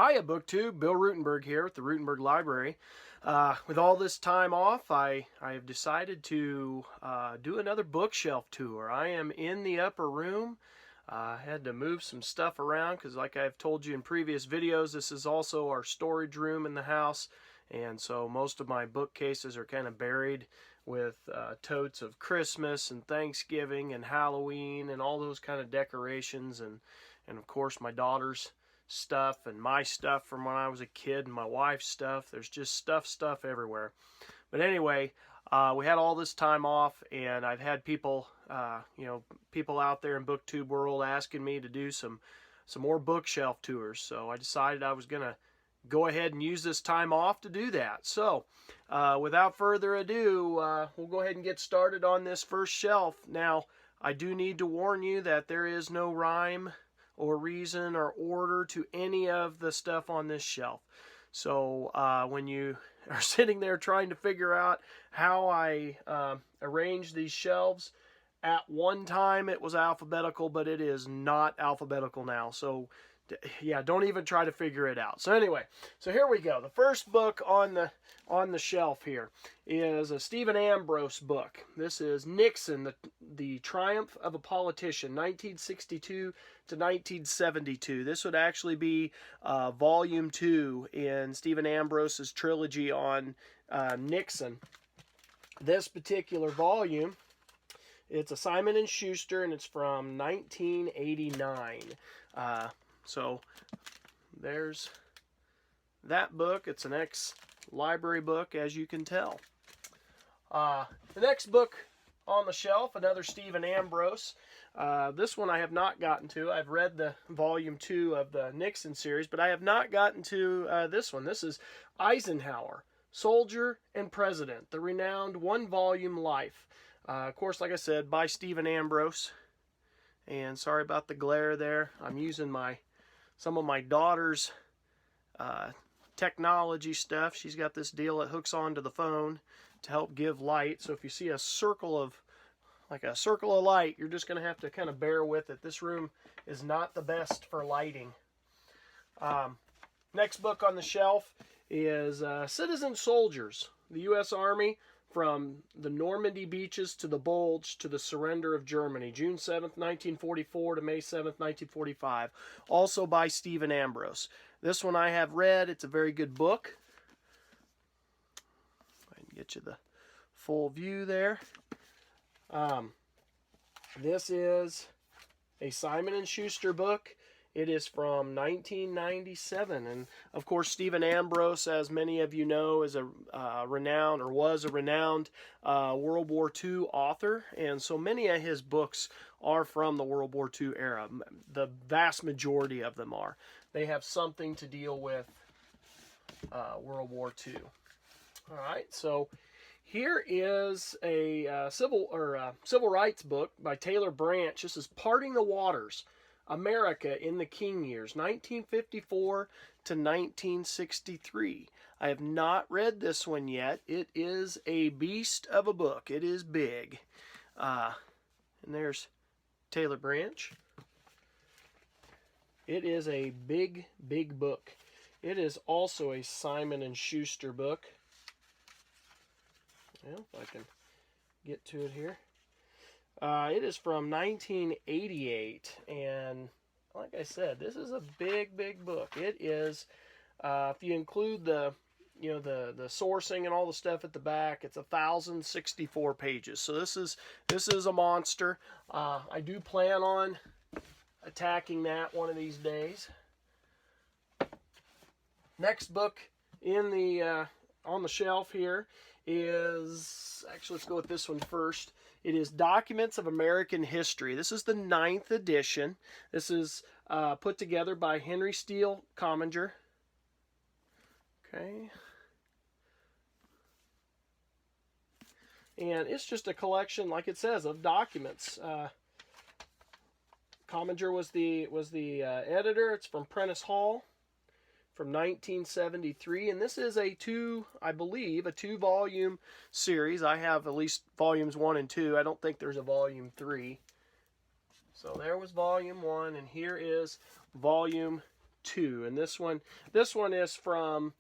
Hiya, BookTube. Bill Ruttenberg here with the Ruttenberg Library. With all this time off, I have decided to do another bookshelf tour. I am in the upper room. I had to move some stuff around because, like I've told you in previous videos, this is also our storage room in the house. And so most of my bookcases are kind of buried with totes of Christmas and Thanksgiving and Halloween and all those kind of decorations. And of course, my daughter's stuff and my stuff from when I was a kid and my wife's stuff. There's just stuff everywhere. But anyway, we had all this time off, and I've had people, people out there in BookTube world asking me to do some more bookshelf tours. So I decided I was going to go ahead and use this time off to do that. So without further ado, we'll go ahead and get started on this first shelf. Now, I do need to warn you that there is no rhyme or reason or order to any of the stuff on this shelf. So when you are sitting there trying to figure out how I arrange these shelves, at one time it was alphabetical, but it is not alphabetical now. So yeah, don't even try to figure it out. So anyway, so here we go. The first book on the shelf here is a Stephen Ambrose book. This is Nixon, the Triumph of a Politician, 1962 to 1972. This would actually be volume 2 in Stephen Ambrose's trilogy on Nixon. This particular volume, it's a Simon & Schuster, and it's from 1989. So there's that book. It's an ex-library book, as you can tell. The next book on the shelf, another Stephen Ambrose. This one I have not gotten to. I've read the volume 2 of the Nixon series, but I have not gotten to this one. This is Eisenhower, Soldier and President, the renowned one-volume life. Of course, like I said, by Stephen Ambrose. And sorry about the glare there. I'm using some of my daughter's technology stuff. She's got this deal that hooks onto the phone to help give light. So if you see a circle of light, you're just going to have to kind of bear with it. This room is not the best for lighting. Next book on the shelf is Citizen Soldiers, the U.S. Army from the Normandy beaches to the Bulge to the surrender of Germany, June 7th, 1944 to May 7th, 1945. Also by Stephen Ambrose. This one I have read. It's a very good book. I can get you the full view there. This is a Simon & Schuster book. It is from 1997, and of course Stephen Ambrose, as many of you know, is was a renowned World War II author, and so many of his books are from the World War II era. The vast majority of them are. They have something to deal with World War II. All right, so here is a civil rights book by Taylor Branch. This is Parting the Waters, America in the King Years, 1954 to 1963. I have not read this one yet. It is a beast of a book. It is big. And there's Taylor Branch. It is a big book. It is also a Simon & Schuster book. Well, if I can get to it here. It is from 1988, and like I said, this is a big book. It is, if you include the sourcing and all the stuff at the back, it's 1,064 pages. So this is a monster. I do plan on attacking that one of these days. Next book in the on the shelf here is, actually let's go with this one first. It is Documents of American History. This is the 9th edition. This is put together by Henry Steele Commager. Okay. And it's just a collection, like it says, of documents. Commager was the editor. It's from Prentice Hall from 1973, and this is I believe a two-volume series. I have at least volumes 1 and 2. I don't think there's a volume 3. So there was volume 1, and here is volume 2, and this one is from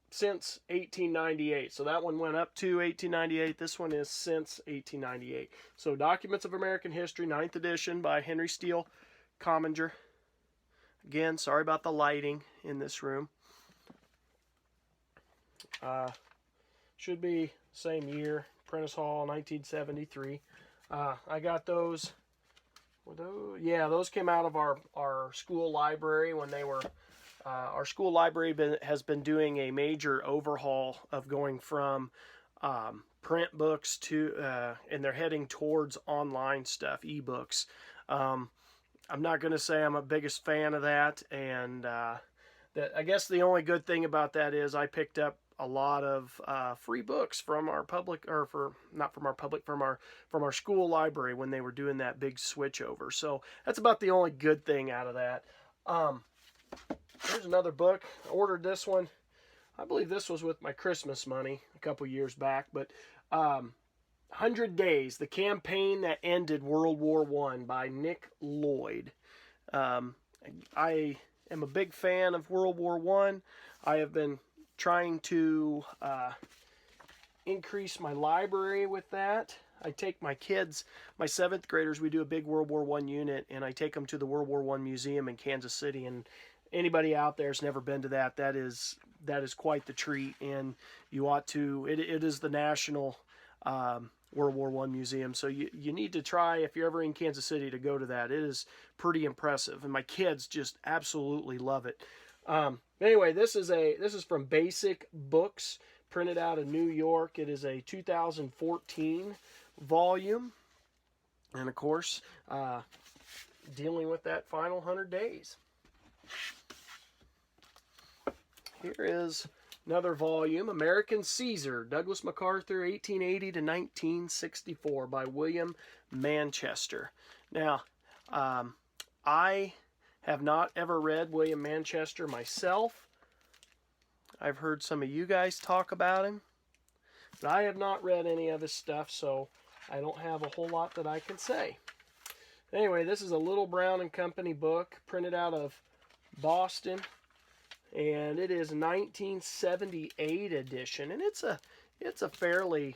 since 1898. So that one went up to 1898. This one is since 1898. So Documents of American History, 9th edition by Henry Steele Commager. Again, sorry about the lighting in this room. Should be same year, Prentice Hall, 1973. I got those. Yeah, those came out of our school library when they were. Our school library has been doing a major overhaul of going from print books to, and they're heading towards online stuff, ebooks. I'm not going to say I'm a biggest fan of that, and that I guess the only good thing about that is I picked up a lot of free books from our public, or not from our public, from our school library when they were doing that big switch over. So that's about the only good thing out of that. Here's another book. I ordered this one. I believe this was with my Christmas money a couple years back, but 100 Days, The Campaign That Ended World War I by Nick Lloyd. I am a big fan of World War I. I have been trying to increase my library with that. I take my kids, my 7th graders, we do a big World War I unit, and I take them to the World War I Museum in Kansas City, and anybody out there has never been to that, that is quite the treat, and you ought to. It is the national World War I museum, so you need to try, if you're ever in Kansas City, to go to that. It is pretty impressive, and my kids just absolutely love it. Anyway, this is from Basic Books, printed out of New York. It is a 2014 volume, and of course, dealing with that final 100 days. Here is another volume, American Caesar, Douglas MacArthur, 1880 to 1964, by William Manchester. Now, I have not ever read William Manchester myself. I've heard some of you guys talk about him, but I have not read any of his stuff, so I don't have a whole lot that I can say. Anyway, this is a Little Brown and Company book, printed out of Boston, and it is 1978 edition, and it's a fairly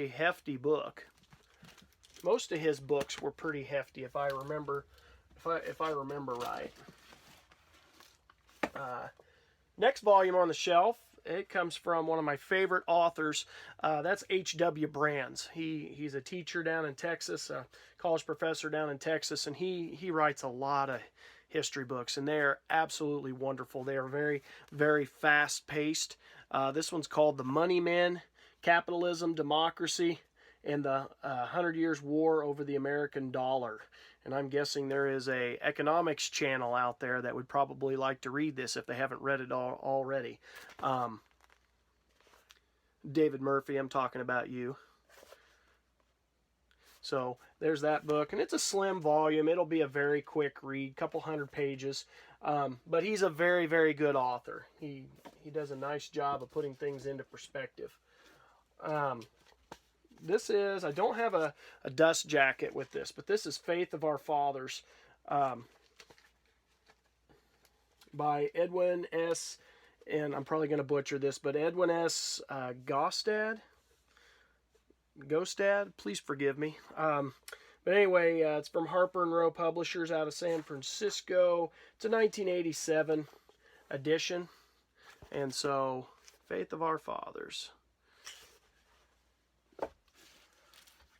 hefty book. Most of his books were pretty hefty, if I remember right. Next volume on the shelf, it comes from one of my favorite authors. That's H.W. Brands. He's a teacher down in Texas, a college professor down in Texas, and he writes a lot of history books, and they're absolutely wonderful. They are very, very fast-paced. This one's called The Money Men, Capitalism, Democracy, and the 100 Years War Over the American Dollar. And I'm guessing there is a economics channel out there that would probably like to read this if they haven't read it already. David Murphy, I'm talking about you. So there's that book, and it's a slim volume. It'll be a very quick read, couple hundred pages. But he's a very, very good author. He does a nice job of putting things into perspective. This is, I don't have a dust jacket with this, but this is Faith of Our Fathers by Edwin S., and I'm probably going to butcher this, but Edwin S. Gostad, please forgive me. But anyway, it's from Harper & Row Publishers out of San Francisco. It's a 1987 edition, and so Faith of Our Fathers.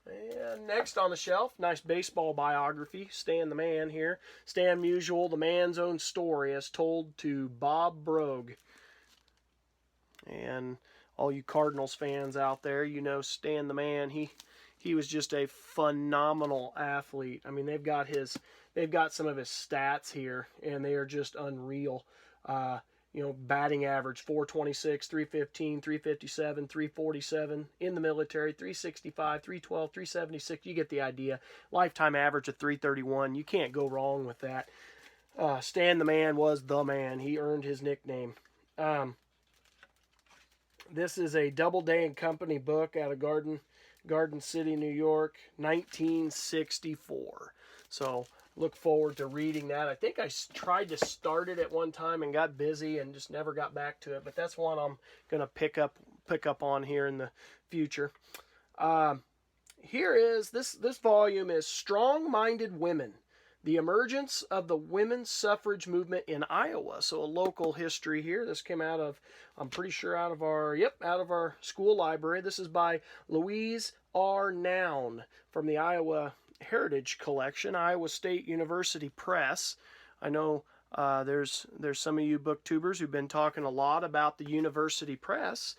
And next on the shelf, nice baseball biography, Stan the Man here. Stan Musial, the man's own story as told to Bob Brogue. And all you Cardinals fans out there, you know Stan the Man. He was just a phenomenal athlete. I mean, they've got some of his stats here, and they are just unreal. Batting average, 426, 315, 357, 347. In the military, 365, 312, 376. You get the idea. Lifetime average of 331. You can't go wrong with that. Stan the Man was the man. He earned his nickname. This is a Doubleday and Company book out of Garden City, New York, 1964. So look forward to reading that. I think I tried to start it at one time and got busy and just never got back to it. But that's one I'm going to pick up on here in the future. Here is this volume is Strong-Minded Women: The Emergence of the Women's Suffrage Movement in Iowa. So a local history here. This came out of, I'm pretty sure out of our school library. This is by Louise R. Noun from the Iowa Heritage Collection, Iowa State University Press. I know there's some of you booktubers who've been talking a lot about the University Press.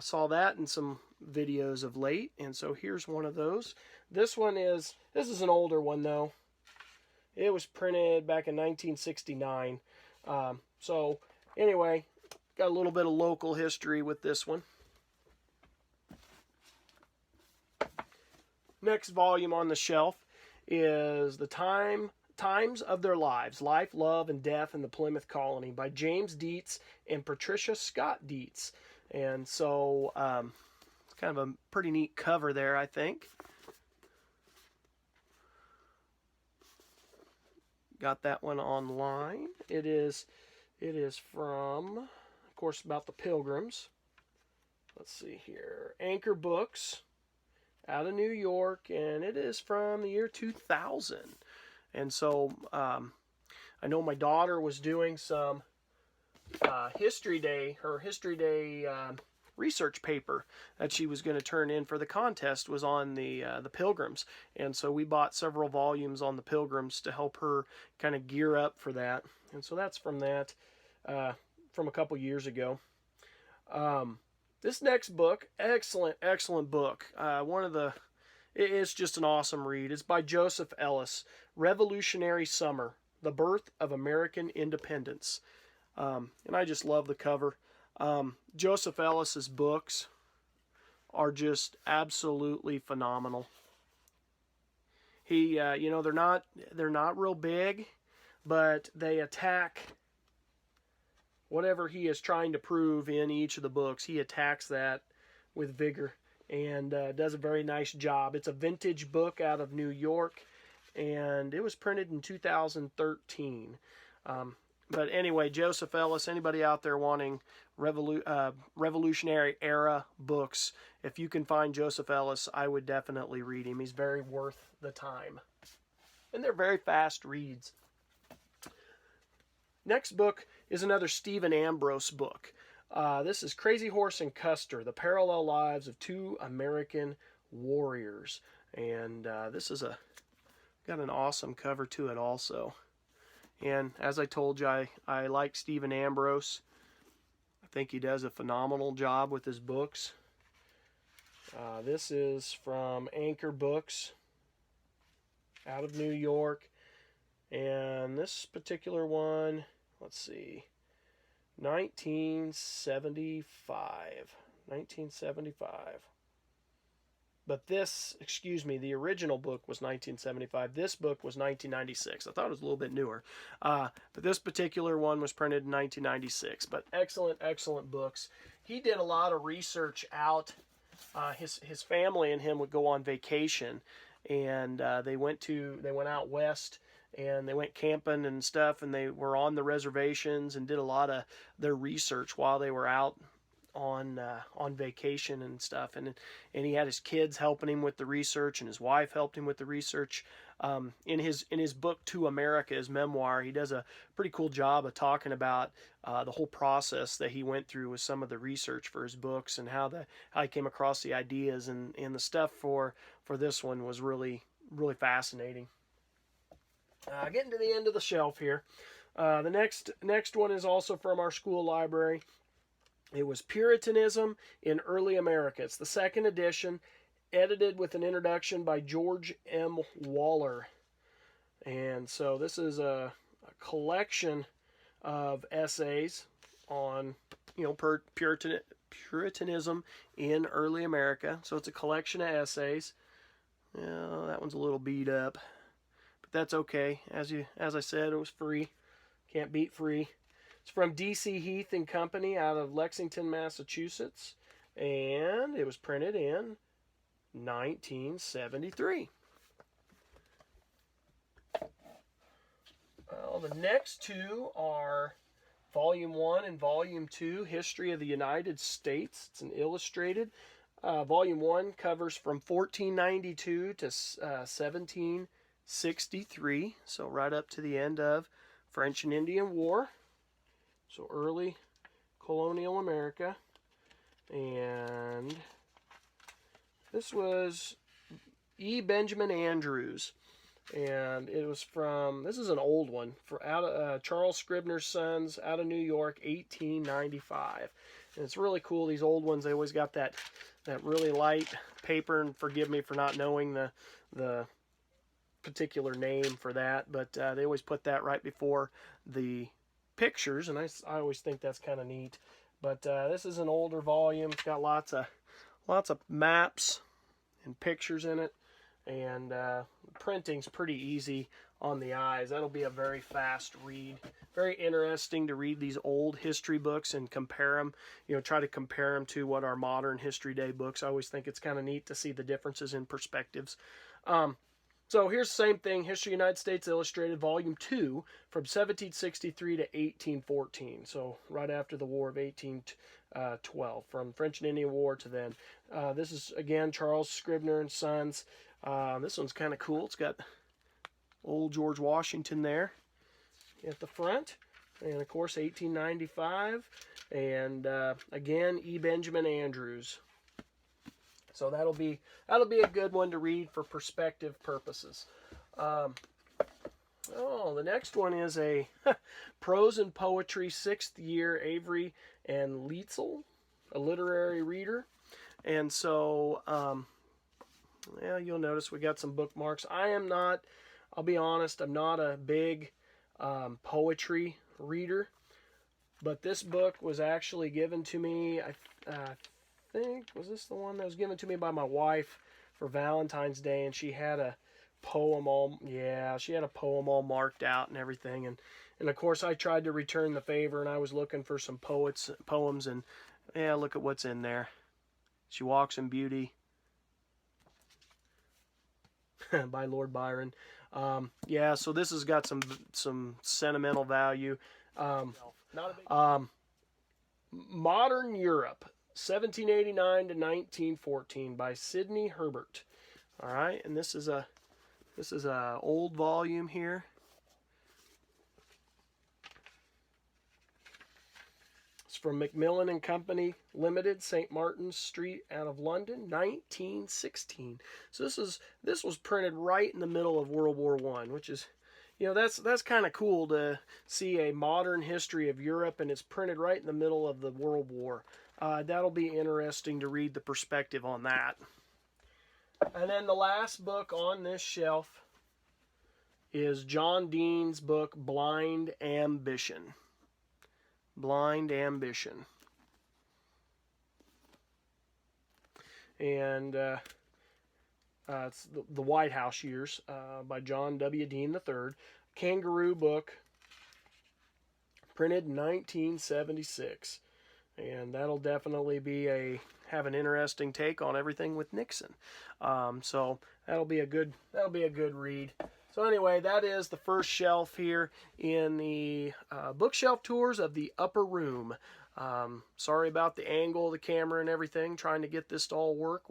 Saw that in some videos of late, and so here's one of those. This is an older one though. It was printed back in 1969. So anyway, got a little bit of local history with this one. Next volume on the shelf is The Times of Their Lives: Life, Love, and Death in the Plymouth Colony by James Dietz and Patricia Scott Dietz. And so it's kind of a pretty neat cover there, I think. Got that one online. It is from, of course, about the Pilgrims. Let's see here. Anchor Books out of New York, and it is from the year 2000. And so I know my daughter was doing some History Day research paper that she was going to turn in for the contest was on the Pilgrims, and so we bought several volumes on the Pilgrims to help her kind of gear up for that. And so that's from that, from a couple years ago. This next book, excellent book. It's just an awesome read. It's by Joseph Ellis, Revolutionary Summer: The Birth of American Independence. And I just love the cover. Joseph Ellis's books are just absolutely phenomenal. He, they're not real big, but they attack whatever he is trying to prove in each of the books. He attacks that with vigor and does a very nice job. It's a vintage book out of New York, and it was printed in 2013. But anyway, Joseph Ellis, anybody out there wanting Revolutionary era books, if you can find Joseph Ellis, I would definitely read him. He's very worth the time. And they're very fast reads. Next book is another Stephen Ambrose book. This is Crazy Horse and Custer: The Parallel Lives of Two American Warriors. And this is got an awesome cover to it also. And as I told you, I like Stephen Ambrose. I think he does a phenomenal job with his books. This is from Anchor Books out of New York. And this particular one, let's see, 1975. But this, the original book was 1975. This book was 1996. I thought it was a little bit newer. But this particular one was printed in 1996. But excellent books. He did a lot of research out. His family and him would go on vacation, and they went out west, and they went camping and stuff, and they were on the reservations and did a lot of their research while they were out on vacation and stuff, and he had his kids helping him with the research, and his wife helped him with the research. In his book To America, his memoir, he does a pretty cool job of talking about the whole process that he went through with some of the research for his books, and how he came across the ideas, and the stuff for this one was really fascinating. Getting to the end of the shelf here. The next one is also from our school library. It was Puritanism in Early America. It's the second edition, edited with an introduction by George M. Waller. And so this is a collection of essays on, Puritanism in Early America. So it's a collection of essays. That one's a little beat up, but that's okay. As I said, it was free. Can't beat free. It's from D.C. Heath and Company out of Lexington, Massachusetts, and it was printed in 1973. Well, the next two are Volume 1 and Volume 2, History of the United States. It's an illustrated. Volume 1 covers from 1492 to 1763, so right up to the end of French and Indian War, so early colonial America. And this was E. Benjamin Andrews, and it was from, this is an old one, for out of Charles Scribner's Sons, out of New York, 1895. And it's really cool. These old ones, they always got that really light paper, and forgive me for not knowing the particular name for that, but they always put that right before the pictures, and I always think that's kind of neat. But this is an older volume. It's got lots of maps and pictures in it, and printing's pretty easy on the eyes. That'll be a very fast read. Very interesting to read these old history books and compare them, try to compare them to what our modern History Day books. I always think it's kind of neat to see the differences in perspectives. So here's the same thing, History of the United States Illustrated, Volume 2, from 1763 to 1814, so right after the War of 1812, from French and Indian War to then. This is, again, Charles Scribner and Sons. This one's kind of cool. It's got old George Washington there at the front, and of course 1895, and again, E. Benjamin Andrews. So that'll be a good one to read for perspective purposes. The next one is a Prose and Poetry 6th Year Avery and Lietzel, a literary reader. And so, yeah, you'll notice we got some bookmarks. I'll be honest, I'm not a big poetry reader, but this book was actually given to me, I think, was this the one that was given to me by my wife for Valentine's Day, and she had a poem all marked out and everything, and of course I tried to return the favor, and I was looking for some poems, and yeah, look at what's in there. She Walks in Beauty by Lord Byron. Yeah, so this has got some sentimental value. Modern Europe, 1789 to 1914 by Sidney Herbert. All right, and this is a old volume here. It's from Macmillan and Company Limited, St. Martin's Street, out of London, 1916. So this was printed right in the middle of World War I, which is, that's kind of cool to see a modern history of Europe, and it's printed right in the middle of the World War. That'll be interesting to read the perspective on that. And then the last book on this shelf is John Dean's book, Blind Ambition. Blind Ambition. And it's the White House Years by John W. Dean III. Kangaroo book, printed in 1976. And that'll definitely have an interesting take on everything with Nixon. So that'll be a good read. So anyway, that is the first shelf here in the bookshelf tours of the upper room. Sorry about the angle of the camera and everything, trying to get this to all work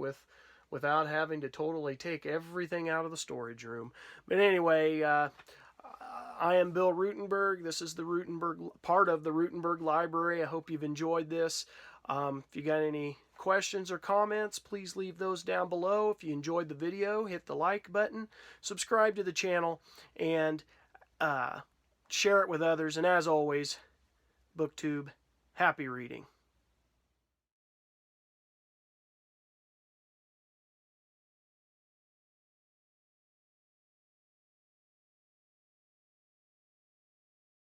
without having to totally take everything out of the storage room. But anyway, I am Bill Ruttenberg. This is the part of the Ruttenberg Library. I hope you've enjoyed this. If you got any questions or comments, please leave those down below. If you enjoyed the video, hit the like button, subscribe to the channel, and share it with others. And as always, BookTube, happy reading.